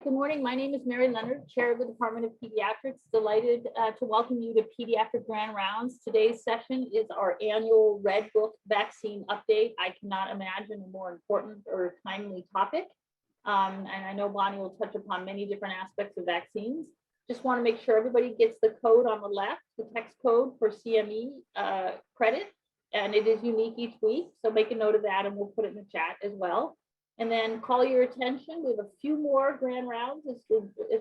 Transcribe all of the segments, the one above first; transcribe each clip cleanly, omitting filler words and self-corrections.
Good morning. My name is Mary Leonard, Chair of the Department of Pediatrics. Delighted to welcome you to Pediatric Grand Rounds. Today's session is our annual Red Book vaccine update. I cannot imagine a more important or timely topic. And I know Bonnie will touch upon many different aspects of vaccines. Just want to make sure everybody gets the code on the left, the text code for CME credit, and it is unique each week. So make a note of that and we'll put it in the chat as well. And then call your attention. We have a few more grand rounds as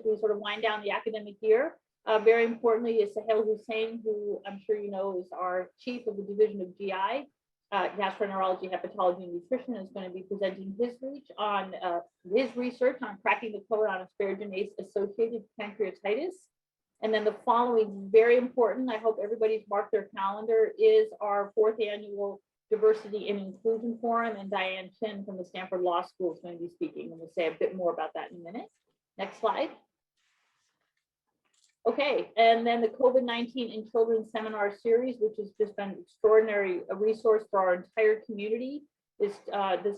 we sort of wind down the academic year. Very importantly is Sahel Hussein, who I'm sure you know is our chief of the division of GI, gastroenterology, hepatology, and nutrition, is going to be presenting his research on cracking the code on asparaginase-associated pancreatitis. And then the following, very important, I hope everybody's marked their calendar, is our 4th annual Diversity and Inclusion Forum, and Diane Chin from the Stanford Law School is going to be speaking, and we'll say a bit more about that in a minute. Next slide. Okay, and then the COVID-19 in Children seminar series, which has just been extraordinary, a resource for our entire community. This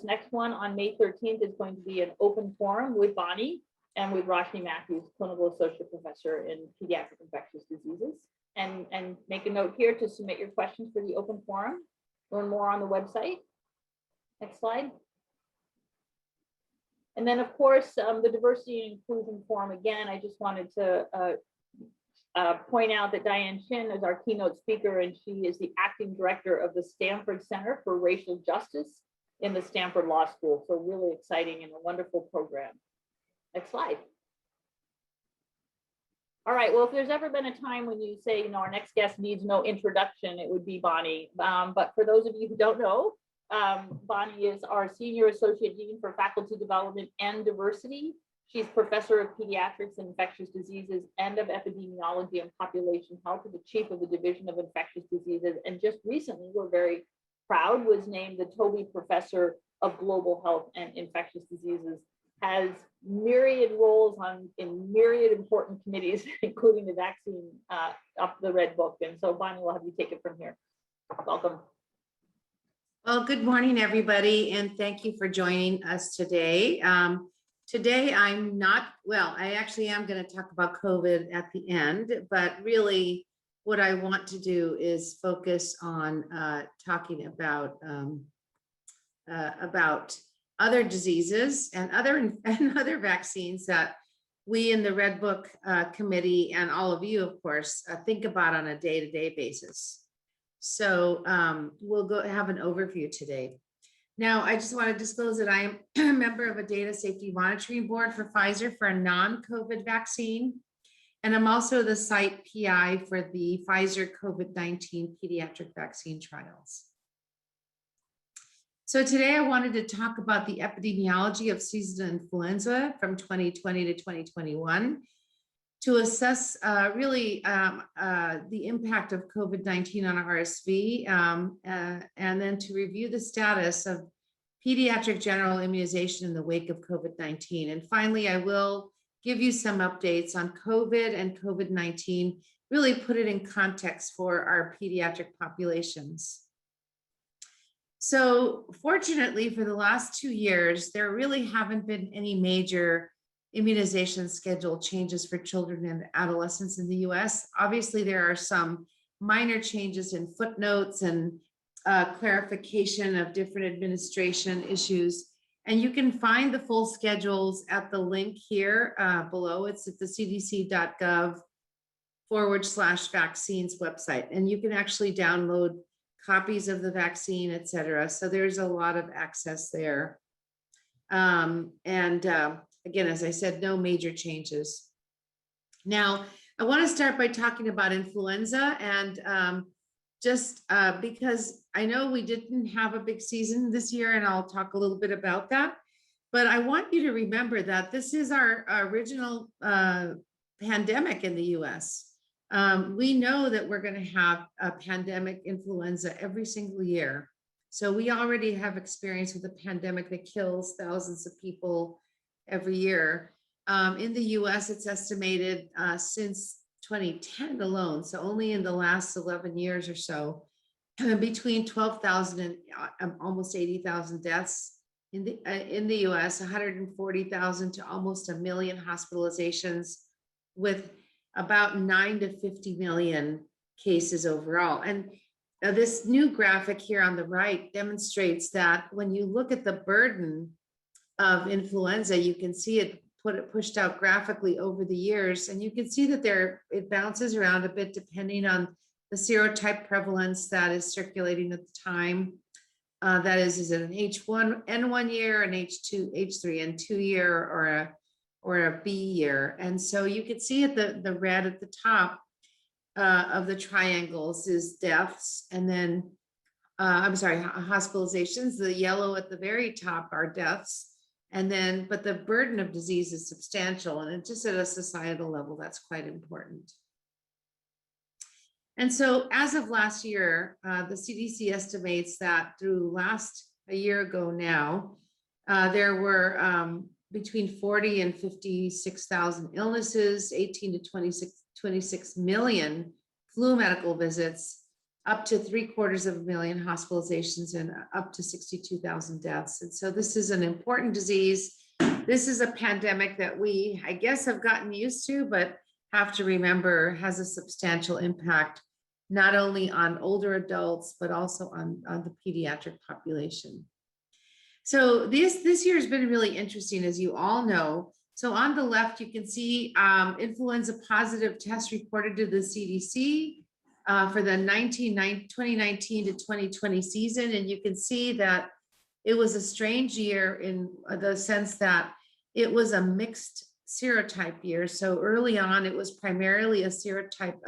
next one on May 13th is going to be an open forum with Bonnie and with Roshni Matthews, Clinical Associate Professor in Pediatric Infectious Diseases. And make a note here to submit your questions for the open forum. Learn more on the website. Next slide. And then, of course, the Diversity and Inclusion Forum, again, I just wanted to point out that Diane Chin is our keynote speaker, and she is the acting director of the Stanford Center for Racial Justice in the Stanford Law School. So really exciting and a wonderful program. Next slide. All right, well, if there's ever been a time when you say, you know, our next guest needs no introduction, it would be Bonnie. But for those of you who don't know, Bonnie is our Senior Associate Dean for Faculty Development and Diversity. She's Professor of Pediatrics and Infectious Diseases and of Epidemiology and Population Health, and the Chief of the Division of Infectious Diseases. And just recently, we're very proud, was named the Tobey Professor of Global Health and Infectious Diseases. Has myriad roles in myriad important committees, including the vaccine up the Red Book. And so Bonnie, will have you take it from here. Welcome. Well, good morning, everybody, and thank you for joining us today. Today, I'm not, well, I actually am going to talk about COVID at the end, but really what I want to do is focus on talking about other diseases and other vaccines that we in the Red Book Committee and all of you, of course, think about on a day-to-day basis. So we'll go have an overview today. Now, I just want to disclose that I am a member of a data safety monitoring board for Pfizer for a non-COVID vaccine. And I'm also the site PI for the Pfizer COVID-19 pediatric vaccine trials. So today I wanted to talk about the epidemiology of seasonal influenza from 2020 to 2021 to assess really the impact of COVID-19 on RSV and then to review the status of pediatric general immunization in the wake of COVID-19. And finally, I will give you some updates on COVID and COVID-19, really put it in context for our pediatric populations. So fortunately, for the last 2 years, there really haven't been any major immunization schedule changes for children and adolescents in the US. Obviously, there are some minor changes in footnotes and clarification of different administration issues. And you can find the full schedules at the link here below. It's at the cdc.gov/vaccines website. And you can actually download copies of the vaccine, et cetera. So there's a lot of access there. Again, as I said, no major changes. Now, I want to start by talking about influenza, and because I know we didn't have a big season this year, and I'll talk a little bit about that, but I want you to remember that this is our original pandemic in the US. We know that we're going to have a pandemic influenza every single year. So we already have experience with a pandemic that kills thousands of people every year. In the US, it's estimated since 2010 alone, so only in the last 11 years or so, between 12,000 and almost 80,000 deaths in the US, 140,000 to almost 1 million hospitalizations, with about 9 to 50 million cases overall. And this new graphic here on the right demonstrates that when you look at the burden of influenza, you can see it pushed out graphically over the years, and you can see that it bounces around a bit depending on the serotype prevalence that is circulating at the time. That is it an H1N1 year, an H3N2 year, or a B year? And so you can see at the red at the top of the triangles is deaths, and then hospitalizations. The yellow at the very top are deaths, and then but the burden of disease is substantial, and it's just at a societal level that's quite important. And so as of last year, the CDC estimates that through a year ago now, there were between 40 and 56,000 illnesses, 18 to 26 million flu medical visits, up to 750,000 hospitalizations, and up to 62,000 deaths. And so this is an important disease. This is a pandemic that we, I guess, have gotten used to, but have to remember has a substantial impact, not only on older adults, but also on the pediatric population. So this year has been really interesting, as you all know. So on the left, you can see influenza positive tests reported to the CDC for the 2019 to 2020 season. And you can see that it was a strange year in the sense that it was a mixed serotype year. So early on, it was primarily a serotype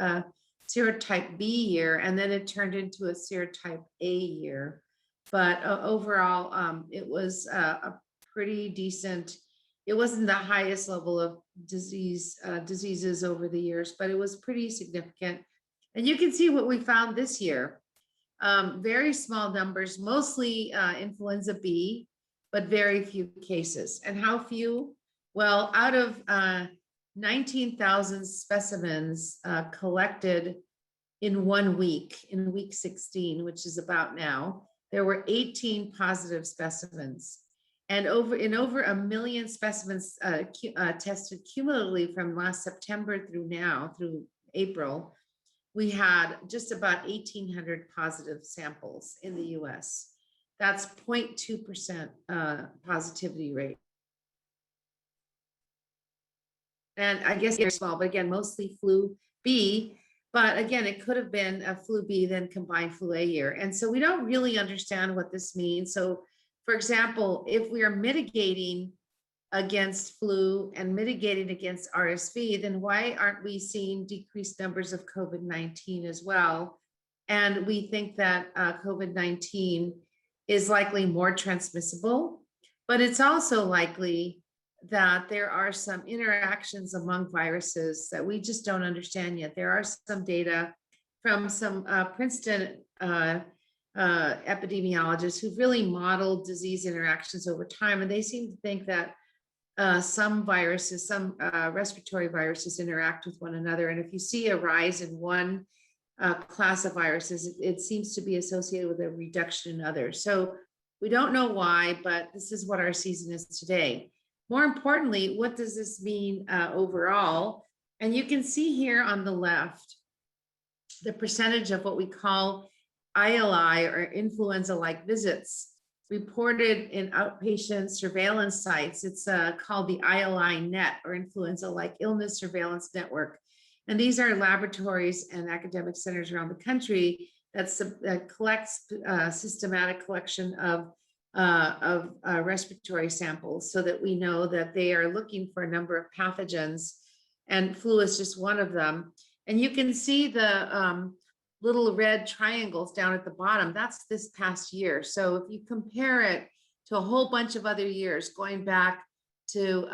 B year, and then it turned into a serotype A year. But overall, it was a pretty decent. It wasn't the highest level of diseases over the years, but it was pretty significant. And you can see what we found this year. Very small numbers, mostly influenza B, but very few cases. And how few? Well, out of 19,000 specimens collected in 1 week, in week 16, which is about now, there were 18 positive specimens. And over 1 million specimens tested cumulatively from last September through now, through April, we had just about 1,800 positive samples in the US. That's 0.2% positivity rate. And I guess very small, but again, mostly flu B. But again, it could have been a flu B, then combined flu A year. And so we don't really understand what this means. So for example, if we are mitigating against flu and mitigating against RSV, then why aren't we seeing decreased numbers of COVID-19 as well? And we think that COVID-19 is likely more transmissible, but it's also likely that there are some interactions among viruses that we just don't understand yet. There are some data from some Princeton epidemiologists who've really modeled disease interactions over time, and they seem to think that some viruses, some respiratory viruses interact with one another. And if you see a rise in one class of viruses, it seems to be associated with a reduction in others. So we don't know why, but this is what our season is today. More importantly, what does this mean overall? And you can see here on the left, the percentage of what we call ILI, or influenza-like visits, reported in outpatient surveillance sites. It's called the ILI net, or influenza-like illness surveillance network. And these are laboratories and academic centers around the country that collects systematic collection of respiratory samples, so that we know that they are looking for a number of pathogens, and flu is just one of them. And you can see the little red triangles down at the bottom. That's this past year. So if you compare it to a whole bunch of other years, going back to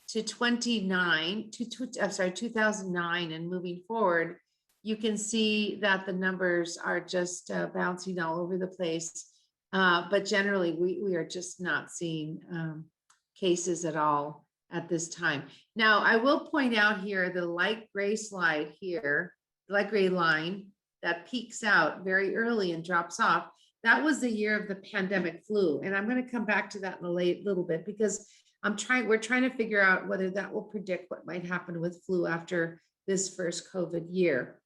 2009 and moving forward, you can see that the numbers are just bouncing all over the place. But generally, we are just not seeing cases at all at this time. Now, I will point out here the light gray slide here, light gray line that peaks out very early and drops off. that was the year of the pandemic flu. And I'm going to come back to that in a little bit because we're trying to figure out whether that will predict what might happen with flu after this first COVID year.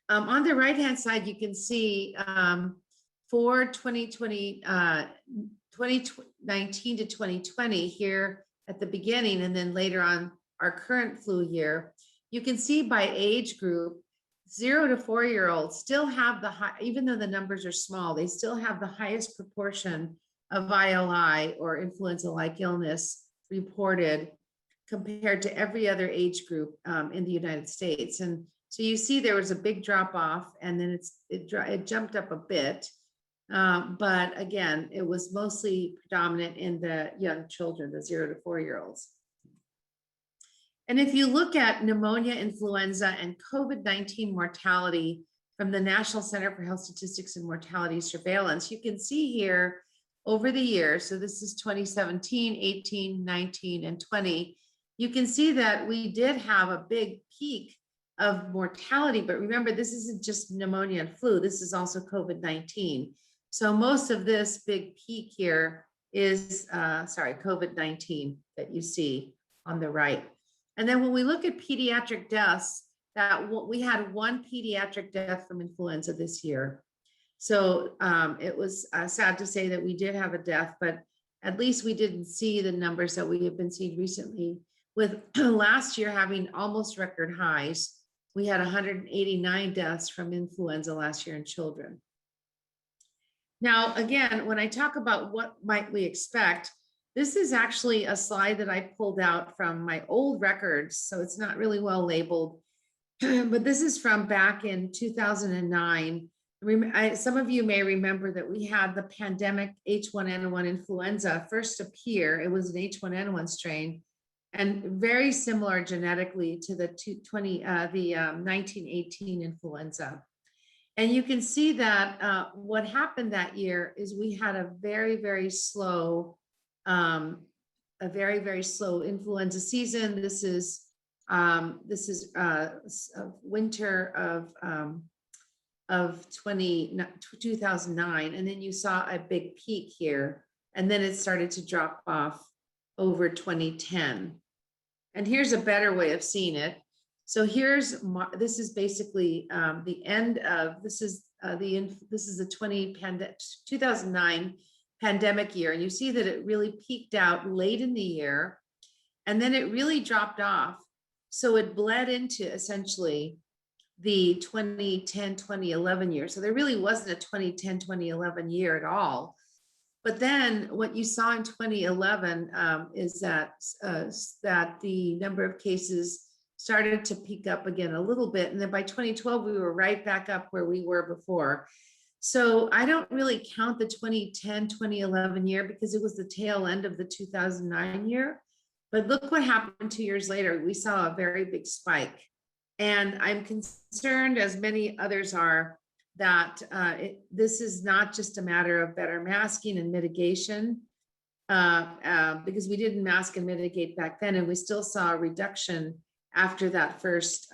On the right-hand side, you can see for 2019 to 2020 here at the beginning, and then later on our current flu year, you can see by age group, 0 to 4-year-olds still have the high, even though the numbers are small, they still have the highest proportion of ILI or influenza-like illness reported compared to every other age group in the United States. And so you see there was a big drop off, and then it jumped up a bit. But again, it was mostly predominant in the young children, the 0 to 4-year-olds. And if you look at pneumonia, influenza, and COVID-19 mortality from the National Center for Health Statistics and Mortality Surveillance, you can see here over the years, so this is 2017, 18, 19, and 20, you can see that we did have a big peak of mortality, but remember, this isn't just pneumonia and flu, this is also COVID-19. So most of this big peak here is, COVID-19 that you see on the right. And then when we look at pediatric deaths, we had one pediatric death from influenza this year. So it was sad to say that we did have a death, but at least we didn't see the numbers that we have been seeing recently. With last year having almost record highs, we had 189 deaths from influenza last year in children. Now, again, when I talk about what might we expect, this is actually a slide that I pulled out from my old records, so it's not really well labeled, but this is from back in 2009. Some of you may remember that we had the pandemic H1N1 influenza first appear. It was an H1N1 strain, and very similar genetically to the 1918 influenza. And you can see that what happened that year is we had a very, very slow influenza season. This is winter of 2009, and then you saw a big peak here, and then it started to drop off over 2010. And here's a better way of seeing it. So this is basically the end of this is the 2009 pandemic year, and you see that it really peaked out late in the year, and then it really dropped off. So it bled into essentially the 2010-2011 year. So there really wasn't a 2010-2011 year at all. But then what you saw in 2011 is that the number of cases started to peak up again a little bit. And then by 2012, we were right back up where we were before. So I don't really count the 2010-2011 year because it was the tail end of the 2009 year. But look what happened 2 years later. We saw a very big spike. And I'm concerned, as many others are, that this is not just a matter of better masking and mitigation, because we didn't mask and mitigate back then, and we still saw a reduction after that first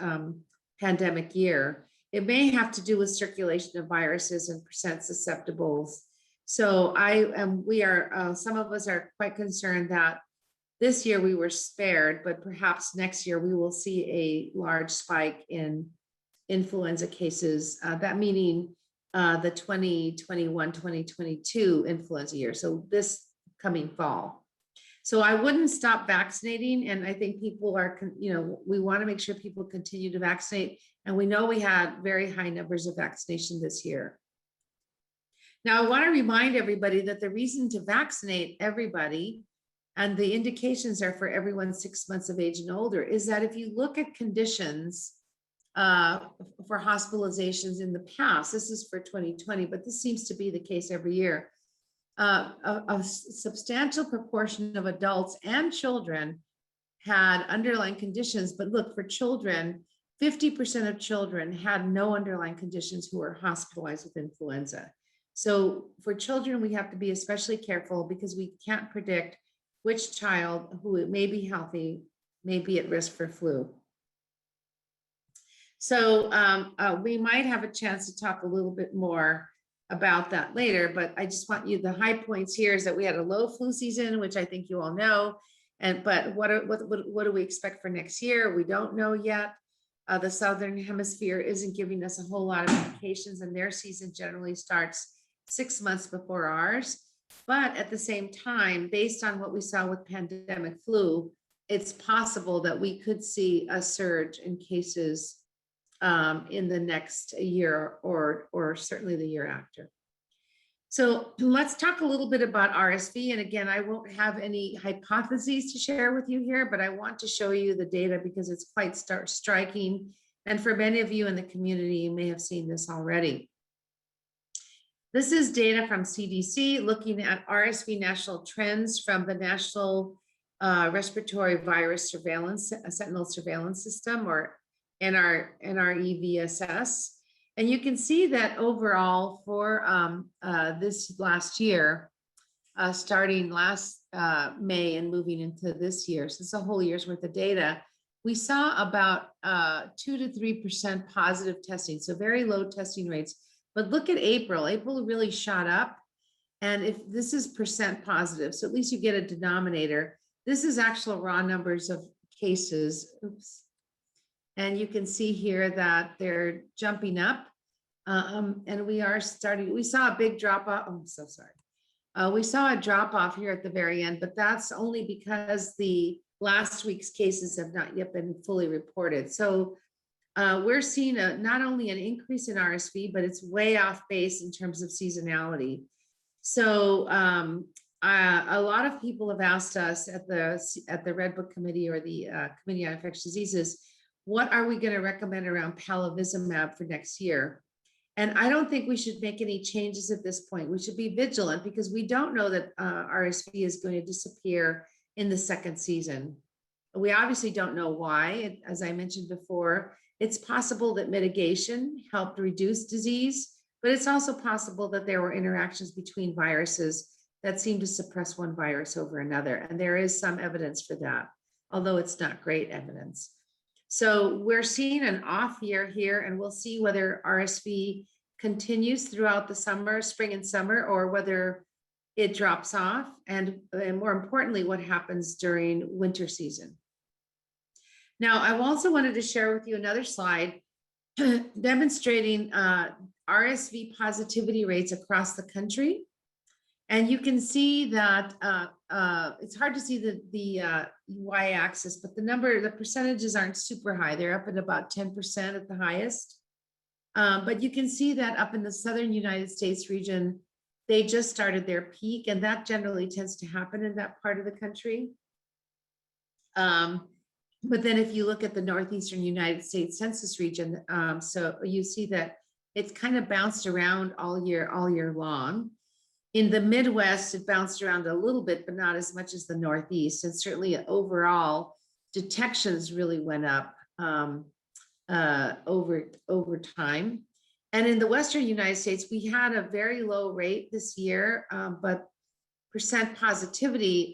pandemic year. It may have to do with circulation of viruses and percent susceptibles. So some of us are quite concerned that this year we were spared, but perhaps next year we will see a large spike in influenza cases, that meaning the 2021-2022 influenza year. So this coming fall. So I wouldn't stop vaccinating. And I think people are, we want to make sure people continue to vaccinate. And we know we had very high numbers of vaccination this year. Now, I want to remind everybody that the reason to vaccinate everybody, and the indications are for everyone 6 months of age and older, is that if you look at conditions for hospitalizations in the past, this is for 2020, but this seems to be the case every year, a substantial proportion of adults and children had underlying conditions. But look, for children, 50% of children had no underlying conditions who were hospitalized with influenza. So for children, we have to be especially careful because we can't predict which child who may be healthy may be at risk for flu. So we might have a chance to talk a little bit more about that later, but I just want you, the high points here is that we had a low flu season, which I think you all know. But what do we expect for next year? We don't know yet. The Southern Hemisphere isn't giving us a whole lot of indications, and their season generally starts 6 months before ours. But at the same time, based on what we saw with pandemic flu, it's possible that we could see a surge in cases in the next year or certainly the year after. So let's talk a little bit about RSV. And again, I won't have any hypotheses to share with you here, but I want to show you the data because it's quite striking. And for many of you in the community, you may have seen this already. This is data from CDC looking at RSV national trends from the National Respiratory Virus Surveillance, Sentinel Surveillance System, or NREVSS. And you can see that overall for this last year, starting last May and moving into this year, so it's a whole year's worth of data, we saw about 2 to 3% positive testing, so very low testing rates. But look at April. April really shot up. And if this is percent positive, so at least you get a denominator. This is actual raw numbers of cases. Oops. And you can see here that they're jumping up. And we saw a big drop off. Oh, I'm so sorry. We saw a drop off here at the very end, but that's only because the last week's cases have not yet been fully reported. So we're seeing not only an increase in RSV, but it's way off base in terms of seasonality. So a lot of people have asked us at the Red Book Committee or the Committee on Infectious Diseases, what are we going to recommend around palivizumab for next year? And I don't think we should make any changes at this point. We should be vigilant because we don't know that RSV is going to disappear in the second season. We obviously don't know why. As I mentioned before, it's possible that mitigation helped reduce disease, but it's also possible that there were interactions between viruses that seem to suppress one virus over another. And there is some evidence for that, although it's not great evidence. So we're seeing an off year here, and we'll see whether RSV continues throughout the summer, spring and summer, or whether it drops off. And more importantly, what happens during winter season. Now, I also wanted to share with you another slide demonstrating RSV positivity rates across the country. And you can see that it's hard to see the y-axis, but the percentages aren't super high. They're up at about 10% at the highest. But you can see that up in the southern United States region, they just started their peak, and that generally tends to happen in that part of the country. But then if you look at the northeastern United States census region, so you see that it's kind of bounced around all year long. In the Midwest, it bounced around a little bit, but not as much as the Northeast. And certainly overall, detections really went up over time. And in the Western United States, we had a very low rate this year, but percent positivity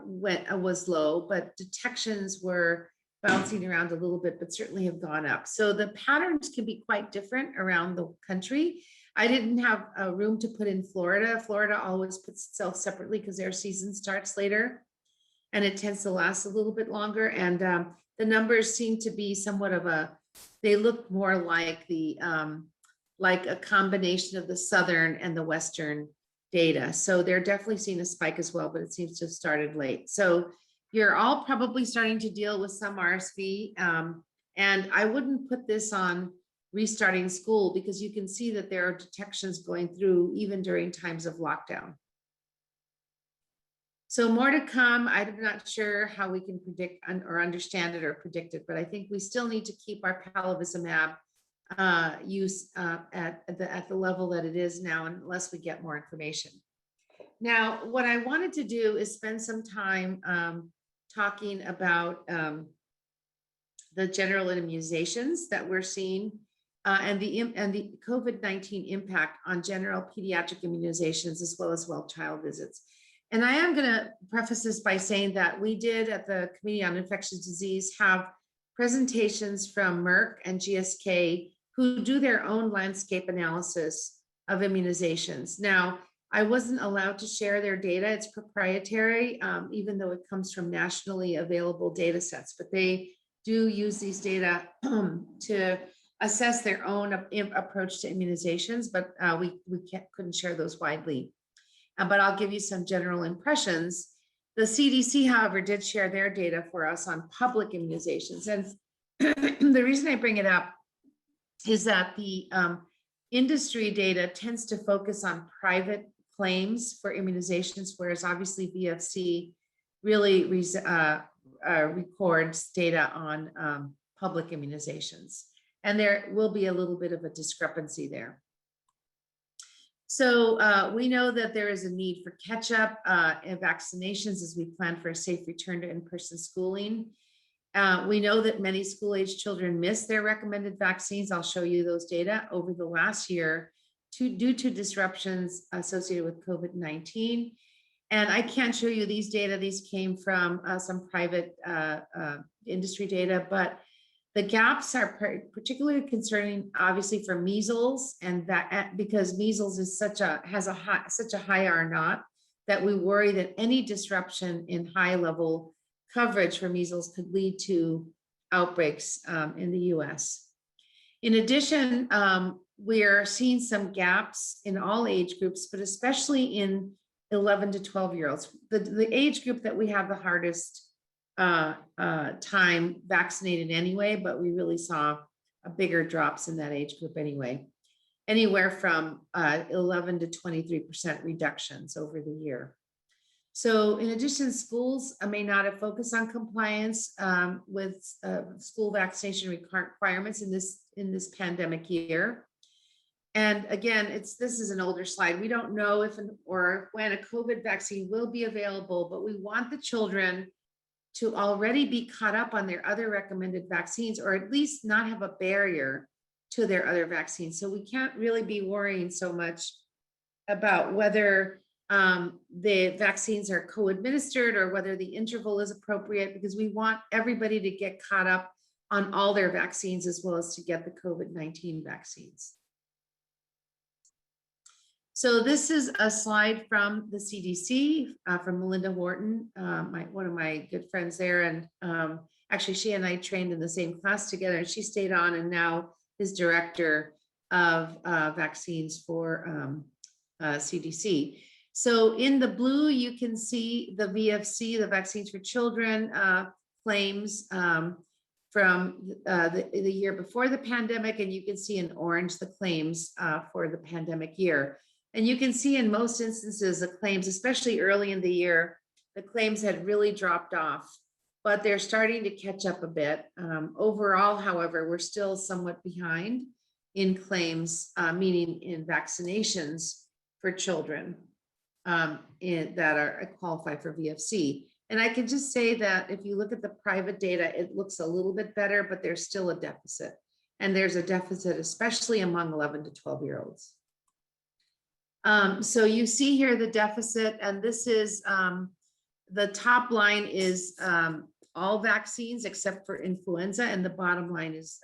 was low, but detections were bouncing around a little bit, but certainly have gone up. So the patterns can be quite different around the country. I didn't have room to put in Florida. Florida always puts itself separately because their season starts later and it tends to last a little bit longer. And the numbers seem to be somewhat they look more like like a combination of the Southern and the Western data. So they're definitely seeing a spike as well, but it seems to have started late. So you're all probably starting to deal with some RSV. And I wouldn't put this on restarting school because you can see that there are detections going through even during times of lockdown. So more to come. I'm not sure how we can predict or understand it or predict it, but I think we still need to keep our palivizumab use at the level that it is now, unless we get more information. Now, what I wanted to do is spend some time talking about the general immunizations that we're seeing and the COVID-19 impact on general pediatric immunizations as well as child visits. And I am going to preface this by saying that we did at the Committee on Infectious Disease have presentations from Merck and GSK who do their own landscape analysis of immunizations. Now, I wasn't allowed to share their data. It's proprietary, even though it comes from nationally available data sets, but they do use these data to assess their own approach to immunizations, but we couldn't share those widely. But I'll give you some general impressions. The CDC, however, did share their data for us on public immunizations. And the reason I bring it up is that the industry data tends to focus on private claims for immunizations, whereas obviously VFC really records data on public immunizations. And there will be a little bit of a discrepancy there. So we know that there is a need for catch-up in vaccinations as we plan for a safe return to in-person schooling. We know that many school-age children miss their recommended vaccines. I'll show you those data over the last year due to disruptions associated with COVID-19. And I can't show you these data. These came from some private industry data, but the gaps are particularly concerning, obviously, for measles, and that because measles is such a high R0 that we worry that any disruption in high-level coverage for measles could lead to outbreaks in the U.S. In addition, we are seeing some gaps in all age groups, but especially in 11 to 12-year-olds, the age group that we have the hardest time vaccinated anyway, but we really saw a bigger drops in that age group anyway, anywhere from 11 to 23% reductions over the year. So in addition, schools may not have focused on compliance with school vaccination requirements in this pandemic year. And again, this is an older slide. We don't know if or when a COVID vaccine will be available, but we want the children to already be caught up on their other recommended vaccines, or at least not have a barrier to their other vaccines. So we can't really be worrying so much about whether the vaccines are co-administered or whether the interval is appropriate, because we want everybody to get caught up on all their vaccines as well as to get the COVID-19 vaccines. So this is a slide from the CDC, from Melinda Wharton, one of my good friends there. And actually, she and I trained in the same class together, and she stayed on and now is director of vaccines for CDC. So in the blue, you can see the VFC, the Vaccines for Children claims from the year before the pandemic, and you can see in orange the claims for the pandemic year. And you can see in most instances, the claims, especially early in the year, the claims had really dropped off, but they're starting to catch up a bit. Overall, however, we're still somewhat behind in claims, meaning in vaccinations for children that are qualified for VFC. And I can just say that if you look at the private data, it looks a little bit better, but there's still a deficit. And there's a deficit, especially among 11 to 12-year-olds. So you see here the deficit, and this is the top line is all vaccines except for influenza, and the bottom line is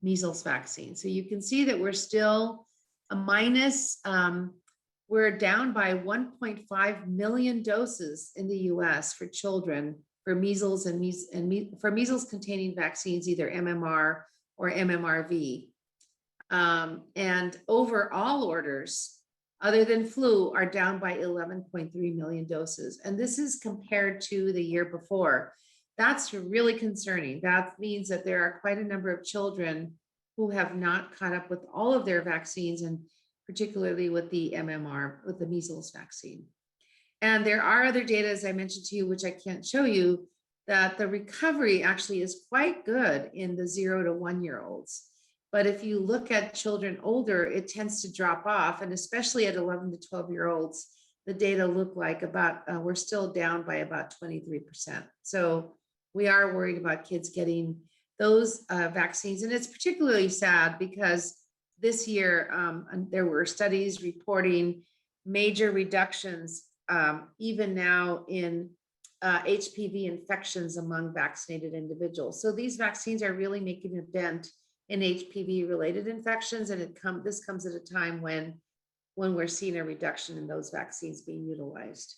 measles vaccine. So you can see that we're still a minus. We're down by 1.5 million doses in the US for children for measles for measles containing vaccines, either MMR or MMRV. And overall orders, other than flu, are down by 11.3 million doses. And this is compared to the year before. That's really concerning. That means that there are quite a number of children who have not caught up with all of their vaccines, and particularly with the MMR, with the measles vaccine. And there are other data, as I mentioned to you, which I can't show you, that the recovery actually is quite good in the 0 to 1-year-olds. But if you look at children older, it tends to drop off. And especially at 11 to 12-year-olds, the data look like we're still down by about 23%. So we are worried about kids getting those vaccines. And it's particularly sad because this year, there were studies reporting major reductions, even now in HPV infections among vaccinated individuals. So these vaccines are really making a dent in HPV-related infections, and this comes at a time when we're seeing a reduction in those vaccines being utilized.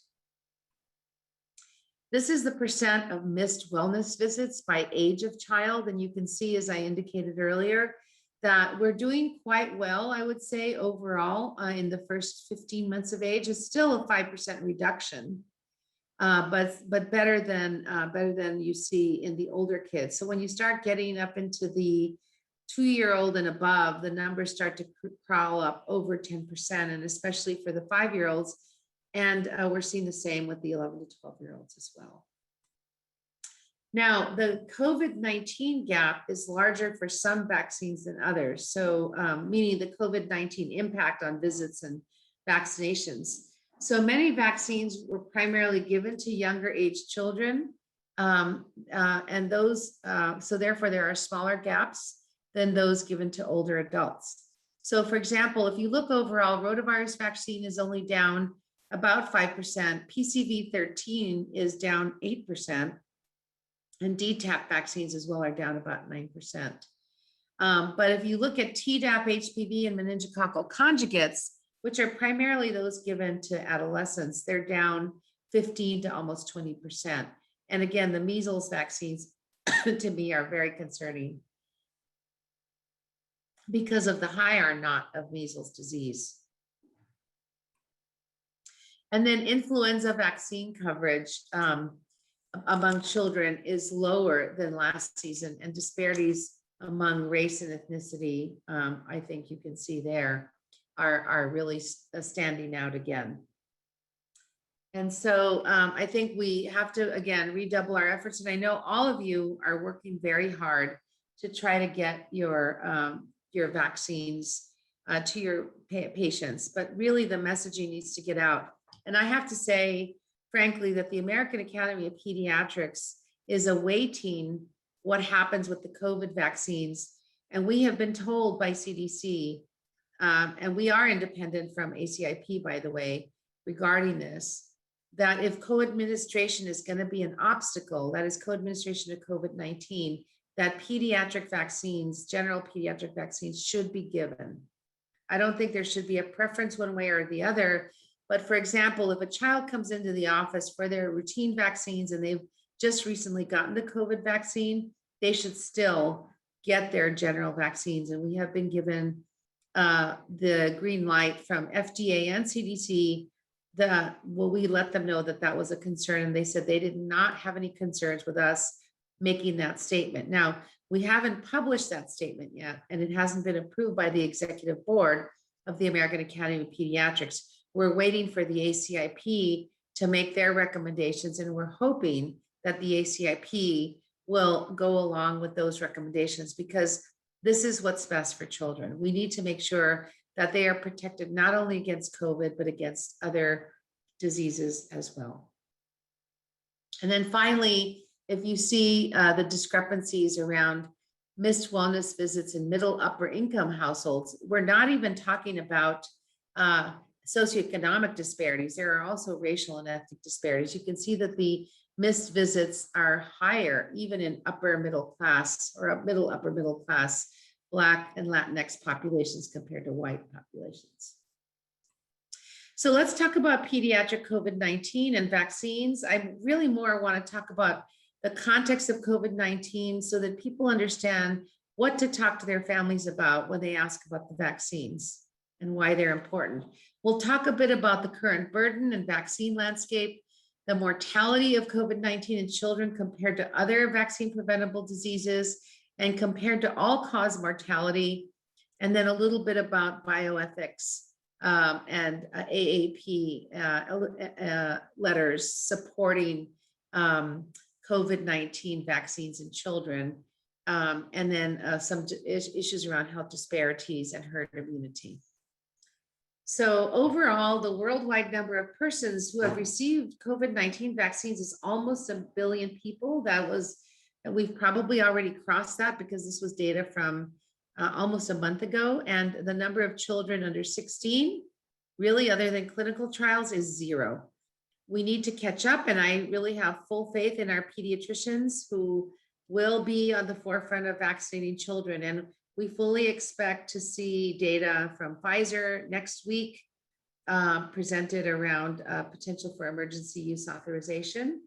This is the percent of missed wellness visits by age of child, and you can see, as I indicated earlier, that we're doing quite well, I would say, overall in the first 15 months of age. It's still a 5% reduction, but better than you see in the older kids. So when you start getting up into the 2-year-old and above, the numbers start to crawl up over 10%, and especially for the 5-year-olds. And we're seeing the same with the 11 to 12-year-olds as well. Now, the COVID-19 gap is larger for some vaccines than others. So meaning the COVID-19 impact on visits and vaccinations. So many vaccines were primarily given to younger age children. And those, so therefore there are smaller gaps than those given to older adults. So for example, if you look overall, rotavirus vaccine is only down about 5%, PCV13 is down 8%, and DTaP vaccines as well are down about 9%. But if you look at Tdap, HPV, and meningococcal conjugates, which are primarily those given to adolescents, they're down 15 to almost 20%. And again, the measles vaccines to me are very concerning because of the high R naught of measles disease. And then influenza vaccine coverage among children is lower than last season, and disparities among race and ethnicity, I think you can see there, are really standing out again. And so I think we have to, again, redouble our efforts. And I know all of you are working very hard to try to get your vaccines to your patients, but really the messaging needs to get out. And I have to say, frankly, that the American Academy of Pediatrics is awaiting what happens with the COVID vaccines. And we have been told by CDC, and we are independent from ACIP, by the way, regarding this, that if co-administration is going to be an obstacle, that is co-administration of COVID-19, that pediatric vaccines, general pediatric vaccines, should be given. I don't think there should be a preference one way or the other. But for example, if a child comes into the office for their routine vaccines and they've just recently gotten the COVID vaccine, they should still get their general vaccines. And we have been given the green light from FDA and CDC. We let them know that that was a concern, and they said they did not have any concerns with us making that statement. Now, we haven't published that statement yet, and it hasn't been approved by the executive board of the American Academy of Pediatrics. We're waiting for the ACIP to make their recommendations, and we're hoping that the ACIP will go along with those recommendations, because this is what's best for children. We need to make sure that they are protected not only against COVID, but against other diseases as well. And then finally, if you see the discrepancies around missed wellness visits in middle upper income households, we're not even talking about socioeconomic disparities. There are also racial and ethnic disparities. You can see that the missed visits are higher, even in upper middle class or middle upper middle class Black and Latinx populations compared to white populations. So let's talk about pediatric COVID-19 and vaccines. I really more want to talk about the context of COVID-19 so that people understand what to talk to their families about when they ask about the vaccines and why they're important. We'll talk a bit about the current burden and vaccine landscape, the mortality of COVID-19 in children compared to other vaccine preventable diseases and compared to all-cause mortality, and then a little bit about bioethics and AAP letters supporting COVID-19 vaccines in children, and then some issues around health disparities and herd immunity. So overall, the worldwide number of persons who have received COVID-19 vaccines is almost 1 billion people. We've probably already crossed that because this was data from almost a month ago. And the number of children under 16, really other than clinical trials, is 0. We need to catch up, and I really have full faith in our pediatricians who will be on the forefront of vaccinating children. And We fully expect to see data from Pfizer next week, presented around potential for emergency use authorization.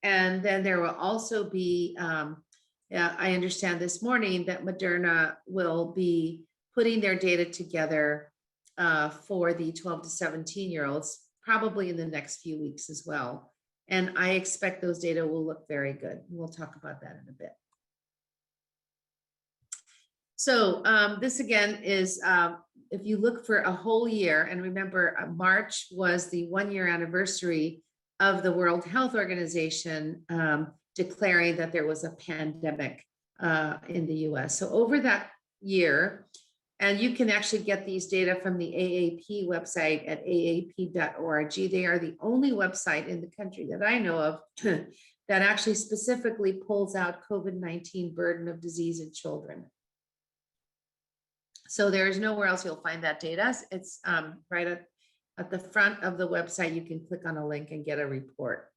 And then there will also be, I understand this morning that Moderna will be putting their data together for the 12 to 17-year-olds, probably in the next few weeks as well. And I expect those data will look very good. We'll talk about that in a bit. So this again is, if you look for a whole year, and remember March was the 1-year anniversary of the World Health Organization declaring that there was a pandemic in the US. So over that year, and you can actually get these data from the AAP website at aap.org. They are the only website in the country that I know of that actually specifically pulls out COVID-19 burden of disease in children. So there is nowhere else you'll find that data. It's right at the front of the website. You can click on a link and get a report.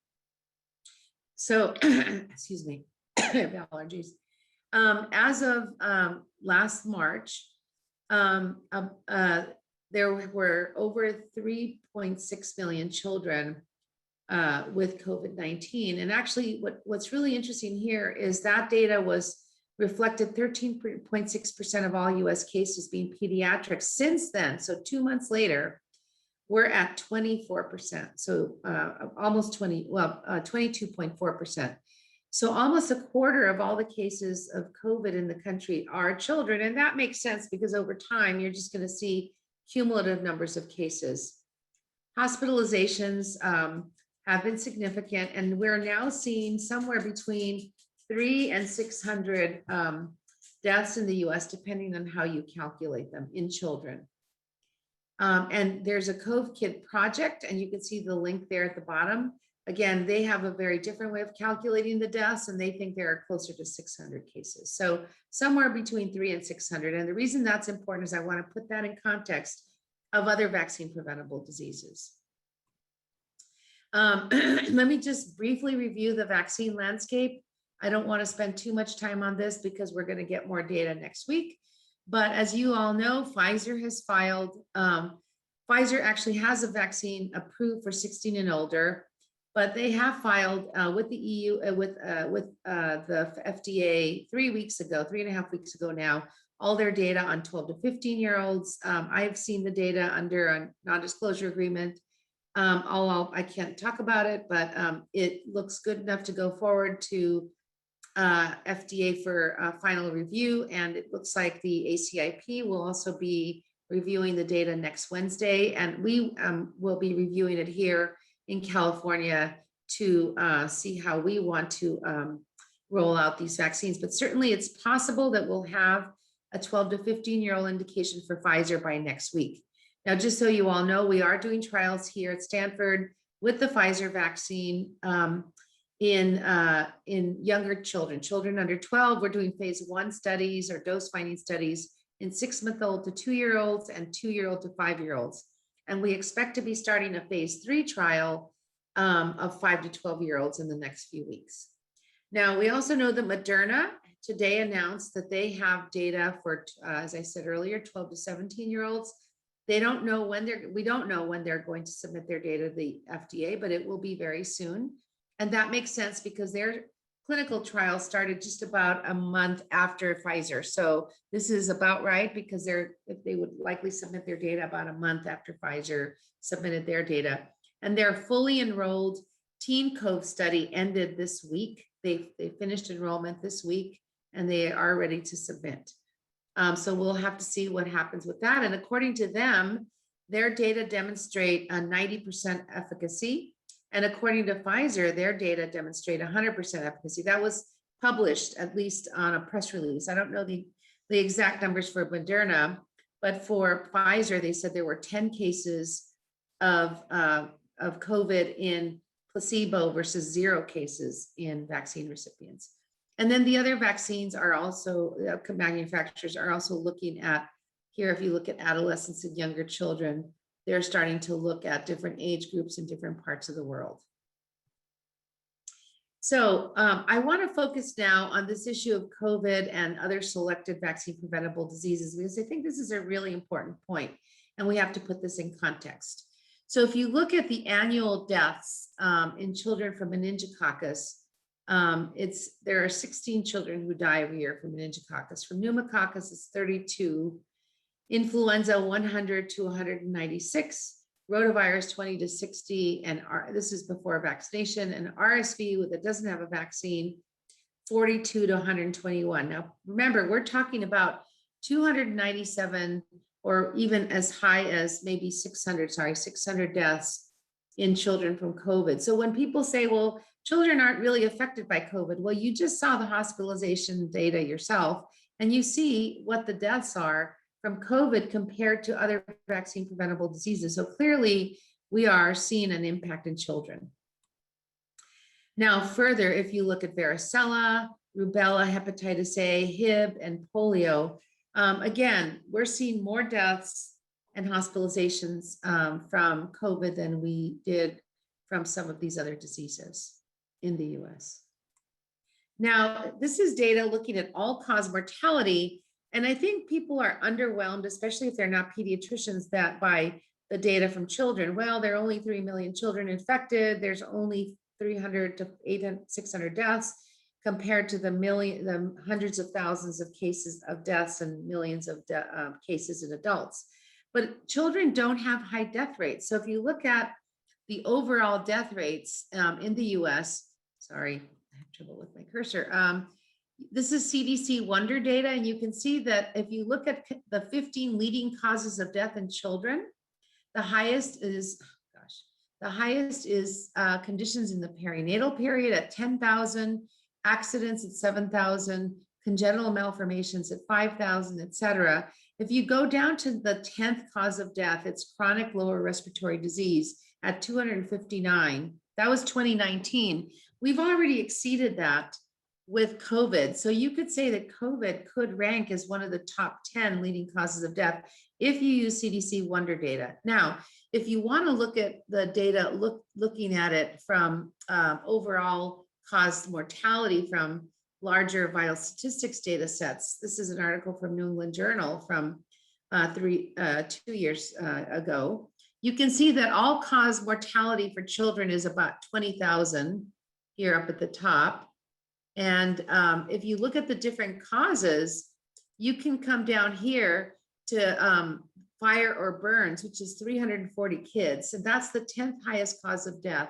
So, excuse me, I have allergies. As of last March, there were over 3.6 million children with COVID-19. And actually what's really interesting here is that data was reflected 13.6% of all US cases being pediatric. Since then, so 2 months later, we're at 24%. So almost 22.4%. So almost a quarter of all the cases of COVID in the country are children. And that makes sense because over time, you're just going to see cumulative numbers of cases. Hospitalizations have been significant, and we're now seeing somewhere between 300 and 600 deaths in the US, depending on how you calculate them in children. And there's a COVE-KID project, and you can see the link there at the bottom. Again, they have a very different way of calculating the deaths, and they think there are closer to 600 cases. So somewhere between 300 and 600. And the reason that's important is I want to put that in context of other vaccine preventable diseases. Let me just briefly review the vaccine landscape. I don't want to spend too much time on this because we're going to get more data next week. But as you all know, Pfizer has filed, Pfizer actually has a vaccine approved for 16 and older, but they have filed with the EU, with the FDA 3 weeks ago, 3.5 weeks ago now, all their data on 12 to 15-year-olds. I've seen the data under a non-disclosure agreement. I can't talk about it, but it looks good enough to go forward to FDA for final review. And it looks like the ACIP will also be reviewing the data next Wednesday. And we will be reviewing it here in California to see how we want to roll out these vaccines. But certainly it's possible that we'll have a 12 to 15-year-old indication for Pfizer by next week. Now, just so you all know, we are doing trials here at Stanford with the Pfizer vaccine in younger children under 12. We're doing phase 1 studies or dose finding studies in 6-month-old to 2-year-olds and 2-year-old to 5-year-olds. And we expect to be starting a phase 3 trial of 5 to 12-year-olds in the next few weeks. Now, we also know that Moderna today announced that they have data for, as I said earlier, 12 to 17-year-olds. We don't know when they're going to submit their data to the FDA, but it will be very soon. And that makes sense because their clinical trial started just about a month after Pfizer. So this is about right because they would likely submit their data about a month after Pfizer submitted their data. And their fully enrolled teen COVE study ended this week. They finished enrollment this week and they are ready to submit. So we'll have to see what happens with that. And according to them, their data demonstrate a 90% efficacy. And according to Pfizer, their data demonstrate 100% efficacy. That was published at least on a press release. I don't know the exact numbers for Moderna, but for Pfizer, they said there were 10 cases of COVID in placebo versus 0 cases in vaccine recipients. And then the other vaccines are also, manufacturers are also looking at, here, if you look at adolescents and younger children, they're starting to look at different age groups in different parts of the world. So I want to focus now on this issue of COVID and other selected vaccine preventable diseases, because I think this is a really important point, and we have to put this in context. So if you look at the annual deaths in children from meningococcus, there are 16 children who die every year from meningococcus. From pneumococcus, it's 32. Influenza, 100 to 196. Rotavirus, 20 to 60. And this is before vaccination. And RSV that doesn't have a vaccine, 42 to 121. Now, remember, we're talking about 297 or even as high as maybe 600 deaths in children from COVID. So when people say, well, children aren't really affected by COVID, well, you just saw the hospitalization data yourself, and you see what the deaths are from COVID compared to other vaccine preventable diseases. So clearly we are seeing an impact in children. Now, further, if you look at varicella, rubella, hepatitis A, Hib, and polio, again, we're seeing more deaths and hospitalizations from COVID than we did from some of these other diseases in the US. Now, this is data looking at all-cause mortality, and I think people are underwhelmed, especially if they're not pediatricians, that by the data from children. Well, there are only 3 million children infected. There's only 300 to 800, 600 deaths compared to the hundreds of thousands of cases of deaths and millions of cases in adults. But children don't have high death rates. So if you look at the overall death rates in the US, sorry, I have trouble with my cursor. This is CDC Wonder data, and you can see that if you look at the 15 leading causes of death in children, the highest is, conditions in the perinatal period at 10,000, accidents at 7,000, congenital malformations at 5,000, et cetera. If you go down to the 10th cause of death, it's chronic lower respiratory disease at 259. That was 2019. We've already exceeded that with COVID. So you could say that COVID could rank as one of the top 10 leading causes of death if you use CDC Wonder data. Now, if you want to look at the data, looking at it from overall cause mortality from larger vital statistics data sets, this is an article from New England Journal from 2 years ago. You can see that all cause mortality for children is about 20,000 here up at the top. And if you look at the different causes, you can come down here to fire or burns, which is 340 kids. And that's the 10th highest cause of death.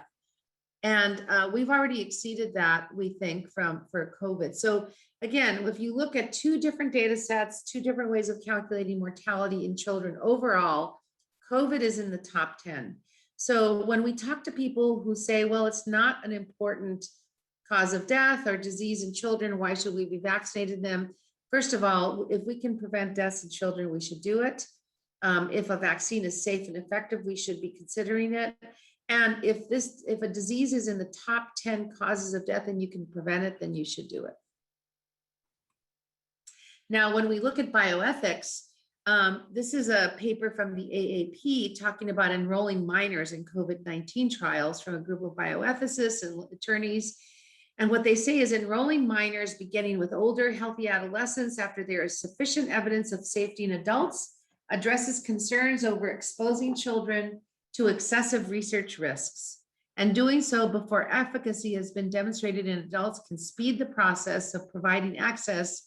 And we've already exceeded that, we think, for COVID. So again, if you look at two different data sets, two different ways of calculating mortality in children overall, COVID is in the top 10. So when we talk to people who say, well, it's not an important cause of death or disease in children, why should we be vaccinating them? First of all, if we can prevent deaths in children, we should do it. If a vaccine is safe and effective, we should be considering it. And if a disease is in the top 10 causes of death and you can prevent it, then you should do it. Now, when we look at bioethics, this is a paper from the AAP talking about enrolling minors in COVID-19 trials from a group of bioethicists and attorneys. And what they say is enrolling minors beginning with older, healthy adolescents after there is sufficient evidence of safety in adults addresses concerns over exposing children to excessive research risks. And doing so before efficacy has been demonstrated in adults can speed the process of providing access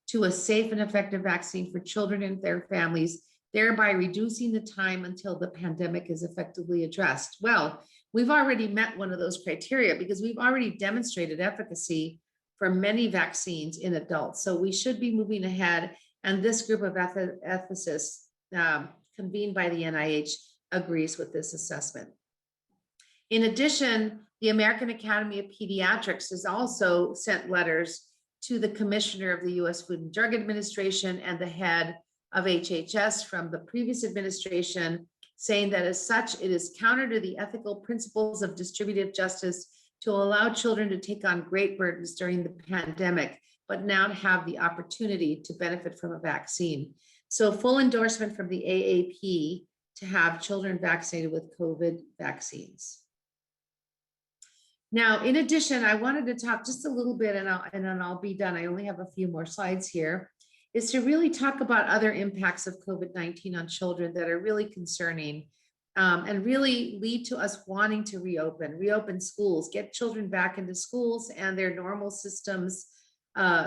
to a safe and effective vaccine for children and their families, thereby reducing the time until the pandemic is effectively addressed. Well, we've already met one of those criteria because we've already demonstrated efficacy for many vaccines in adults. So we should be moving ahead. And this group of ethicists convened by the NIH agrees with this assessment. In addition, the American Academy of Pediatrics has also sent letters to the commissioner of the US Food and Drug Administration and the head of HHS from the previous administration, saying that as such, it is counter to the ethical principles of distributive justice to allow children to take on great burdens during the pandemic, but now have the opportunity to benefit from a vaccine. So full endorsement from the AAP to have children vaccinated with COVID vaccines. Now, in addition, I wanted to talk just a little bit, and then I'll be done. I only have a few more slides here, is to really talk about other impacts of COVID-19 on children that are really concerning, and really lead to us wanting to reopen schools, get children back into schools and their normal systems,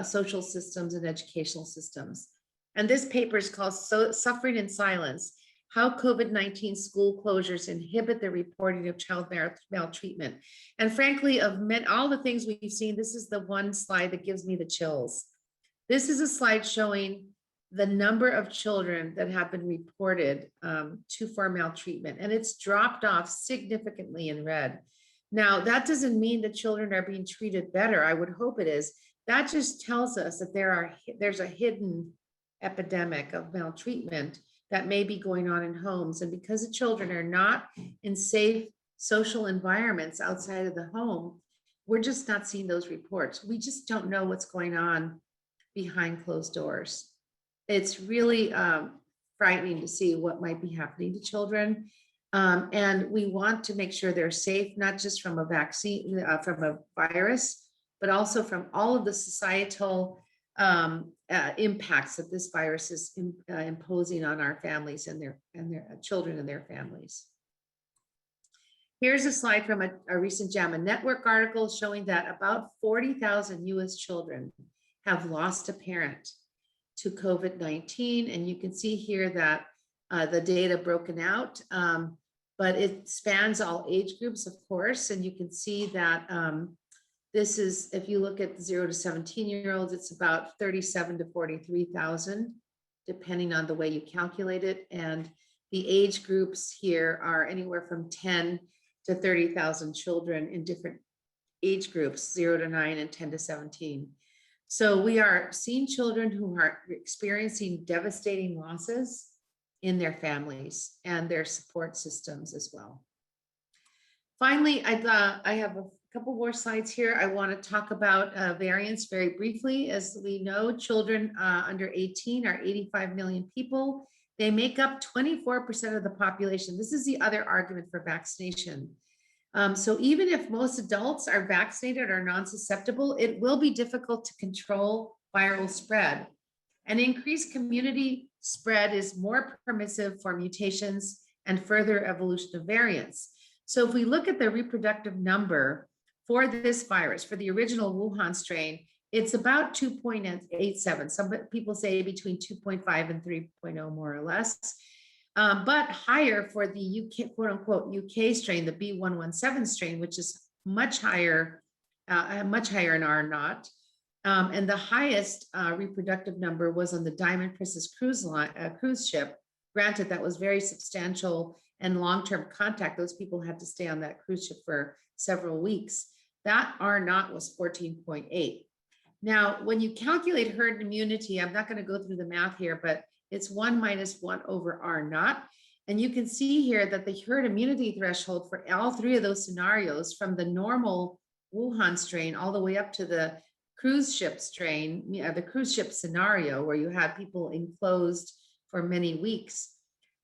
social systems and educational systems. And this paper is called Suffering in Silence: How COVID-19 School Closures Inhibit the Reporting of Child Maltreatment. And frankly, of all the things we've seen, this is the one slide that gives me the chills. This is a slide showing the number of children that have been reported for maltreatment, and it's dropped off significantly in red. Now, that doesn't mean that children are being treated better. I would hope it is. That just tells us that there's a hidden epidemic of maltreatment that may be going on in homes. And because the children are not in safe social environments outside of the home, we're just not seeing those reports. We just don't know what's going on behind closed doors. It's really frightening to see what might be happening to children. And we want to make sure they're safe, not just from a vaccine, from a virus, but also from all of the societal impacts that this virus is imposing on our families and their children and their families. Here's a slide from a recent JAMA Network article showing that about 40,000 US children have lost a parent to COVID-19. And you can see here that the data broken out, but it spans all age groups, of course. And you can see that this is, if you look at 0 to 17-year-olds, it's about 37 to 43,000, depending on the way you calculate it. And the age groups here are anywhere from 10 to 30,000 children in different age groups, 0 to 9 and 10 to 17. So we are seeing children who are experiencing devastating losses in their families and their support systems as well. Finally, I have a couple more slides here. I want to talk about variants very briefly. As we know, children under 18 are 85 million people. They make up 24% of the population. This is the other argument for vaccination. So even if most adults are vaccinated or non-susceptible, it will be difficult to control viral spread. And increased community spread is more permissive for mutations and further evolution of variants. So if we look at the reproductive number for this virus, for the original Wuhan strain, it's about 2.87. Some people say between 2.5 and 3.0, more or less. But higher for the UK, quote unquote, UK strain, the B117 strain, which is much higher in R naught. And the highest reproductive number was on the Diamond Princess cruise ship. Granted, that was very substantial and long-term contact. Those people had to stay on that cruise ship for several weeks. That R naught was 14.8. Now, when you calculate herd immunity, I'm not going to go through the math here, but it's 1 minus 1 over R naught. And you can see here that the herd immunity threshold for all three of those scenarios, from the normal Wuhan strain all the way up to the cruise ship strain, the cruise ship scenario where you had people enclosed for many weeks,